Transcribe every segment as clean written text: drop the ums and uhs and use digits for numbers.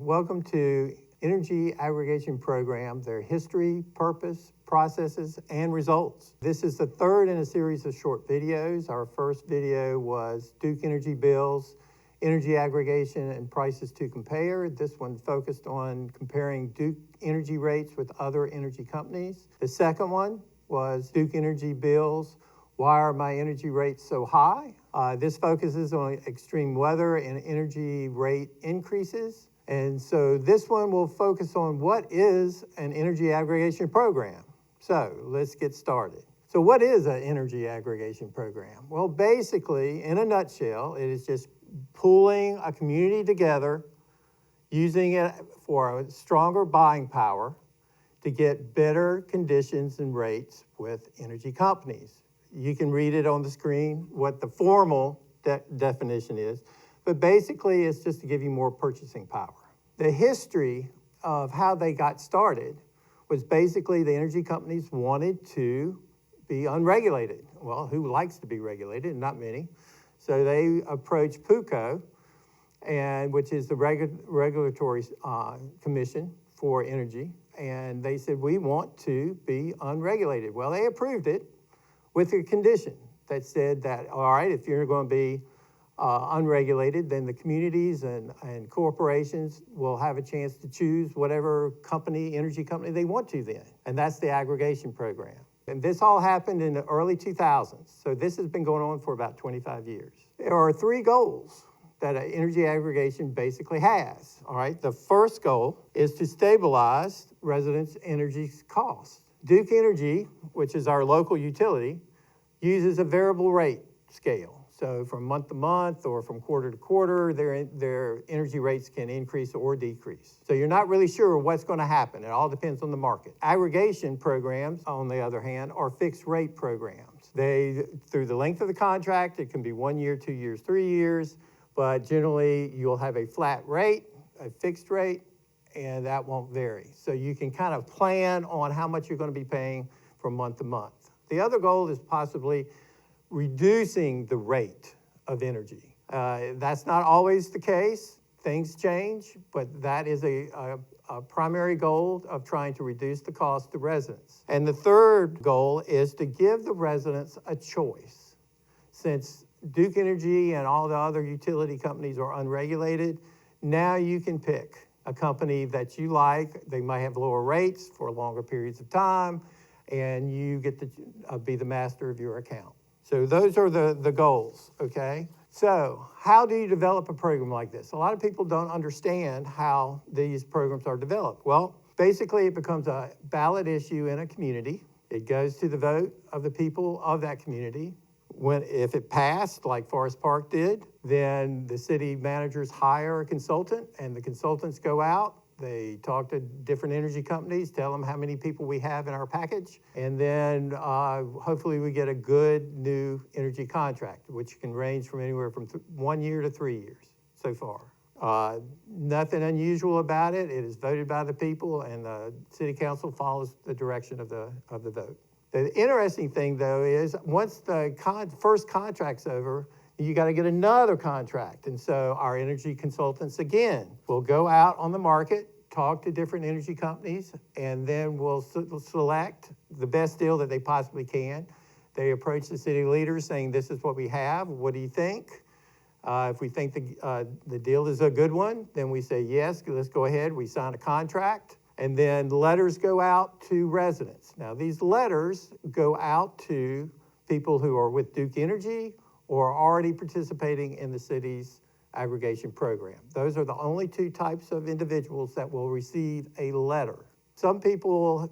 Welcome to Energy Aggregation Program, their history, purpose, processes, and results. This is the third in a series of short videos. Our first video was Duke Energy bills, energy aggregation, and prices to compare. This one focused on comparing Duke Energy rates with other energy companies. The second one was Duke Energy bills, why are my energy rates so high? This focuses on extreme weather and energy rate increases. And so this one will focus on what is an energy aggregation program. So let's get started. So what is an energy aggregation program? Well, basically, in a nutshell, it is just pooling a community together, using it for a stronger buying power to get better conditions and rates with energy companies. You can read it on the screen, what the formal definition is, but basically it's just to give you more purchasing power. The history of how they got started was basically the energy companies wanted to be unregulated. Well, who likes to be regulated? Not many. So they approached PUCO, which is the regulatory commission for energy, and they said, we want to be unregulated. Well, they approved it with a condition that said that, all right, if you're going to be unregulated, then the communities and corporations will have a chance to choose whatever energy company they want to then. And that's the aggregation program. And this all happened in the early 2000s. So this has been going on for about 25 years. There are three goals that energy aggregation basically has, all right? The first goal is to stabilize residents' energy costs. Duke Energy, which is our local utility, uses a variable rate scale. So from month to month or from quarter to quarter, their energy rates can increase or decrease. So you're not really sure what's going to happen. It all depends on the market. Aggregation programs, on the other hand, are fixed rate programs. Through the length of the contract, it can be 1 year, 2 years, 3 years, but generally you'll have a flat rate, a fixed rate, and that won't vary. So you can kind of plan on how much you're going to be paying from month to month. The other goal is possibly reducing the rate of energy. That's not always the case. Things change, but that is a primary goal of trying to reduce the cost to residents. And the third goal is to give the residents a choice. Since Duke Energy and all the other utility companies are unregulated, now you can pick a company that you like. They might have lower rates for longer periods of time, and you get to be the master of your account. So those are the goals, okay? So how do you develop a program like this? A lot of people don't understand how these programs are developed. Well, basically it becomes a ballot issue in a community. It goes to the vote of the people of that community. If it passed, like Forest Park did, then the city managers hire a consultant, and the consultants go out. They talk to different energy companies, tell them how many people we have in our package, and then hopefully we get a good new energy contract, which can range from anywhere from 1 year to 3 years so far. Nothing unusual about it. It is voted by the people, and the city council follows the direction of the vote. The interesting thing, though, is once the first contract's over, you got to get another contract. And so our energy consultants, again, will go out on the market, talk to different energy companies, and then we'll select the best deal that they possibly can. They approach the city leaders saying, this is what we have. What do you think? If we think the deal is a good one, then we say, yes, let's go ahead. We sign a contract. And then letters go out to residents. Now, these letters go out to people who are with Duke Energy or are already participating in the city's aggregation program. Those are the only two types of individuals that will receive a letter. Some people,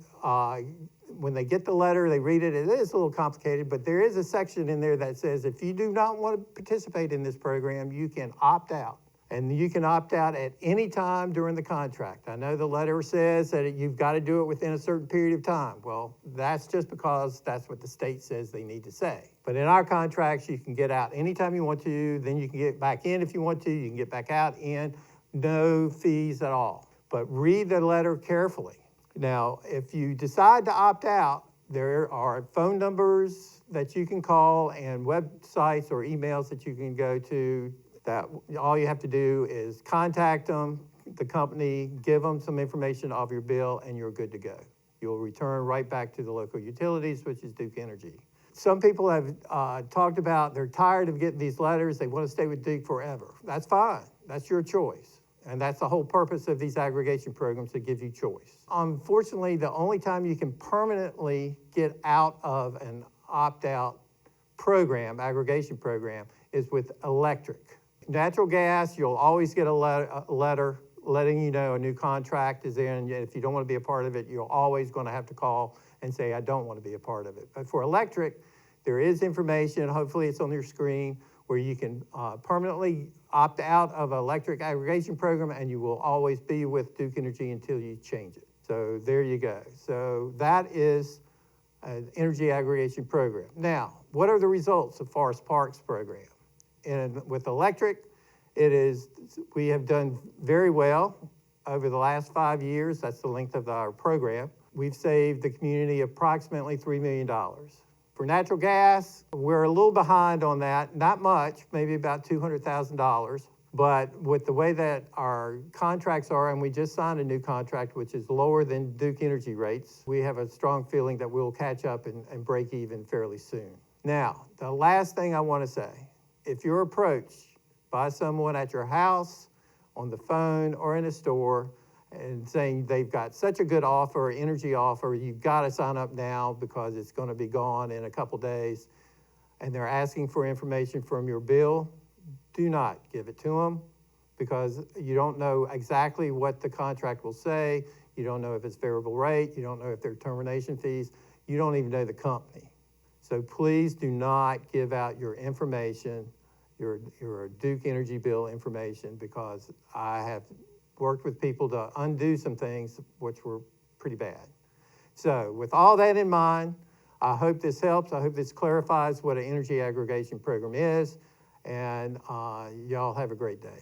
when they get the letter, they read it. It is a little complicated, but there is a section in there that says if you do not want to participate in this program, you can opt out. And you can opt out at any time during the contract. I know the letter says that you've got to do it within a certain period of time. Well, that's just because that's what the state says they need to say. But in our contracts, you can get out anytime you want to, then you can get back in if you want to, you can get back out in, no fees at all. But read the letter carefully. Now, if you decide to opt out, there are phone numbers that you can call and websites or emails that you can go to that all you have to do is contact them, the company, give them some information of your bill, and you're good to go. You'll return right back to the local utilities, which is Duke Energy. Some people have talked about they're tired of getting these letters. They want to stay with Duke forever. That's fine. That's your choice. And that's the whole purpose of these aggregation programs, to give you choice. Unfortunately, the only time you can permanently get out of an opt-out program, aggregation program, is with electric. Natural gas, you'll always get a letter letting you know a new contract is in. If you don't want to be a part of it, you're always going to have to call and say, I don't want to be a part of it. But for electric, there is information, hopefully it's on your screen, where you can permanently opt out of an electric aggregation program, and you will always be with Duke Energy until you change it. So there you go. So that is an energy aggregation program. Now, what are the results of Forest Park's program? And with electric, we have done very well over the last 5 years. That's the length of our program. We've saved the community approximately $3 million. For natural gas, we're a little behind on that, not much, maybe about $200,000. But with the way that our contracts are, and we just signed a new contract, which is lower than Duke Energy rates, we have a strong feeling that we'll catch up and break even fairly soon. Now, the last thing I want to say, if you're approached by someone at your house, on the phone, or in a store, and saying they've got such a good offer, energy offer, you've got to sign up now because it's going to be gone in a couple days, and they're asking for information from your bill, do not give it to them, because you don't know exactly what the contract will say. You don't know if it's variable rate. You don't know if there are termination fees. You don't even know the company. So please do not give out your information, your Duke Energy bill information, because I have worked with people to undo some things which were pretty bad. So with all that in mind, I hope this helps. I hope this clarifies what an energy aggregation program is, and y'all have a great day.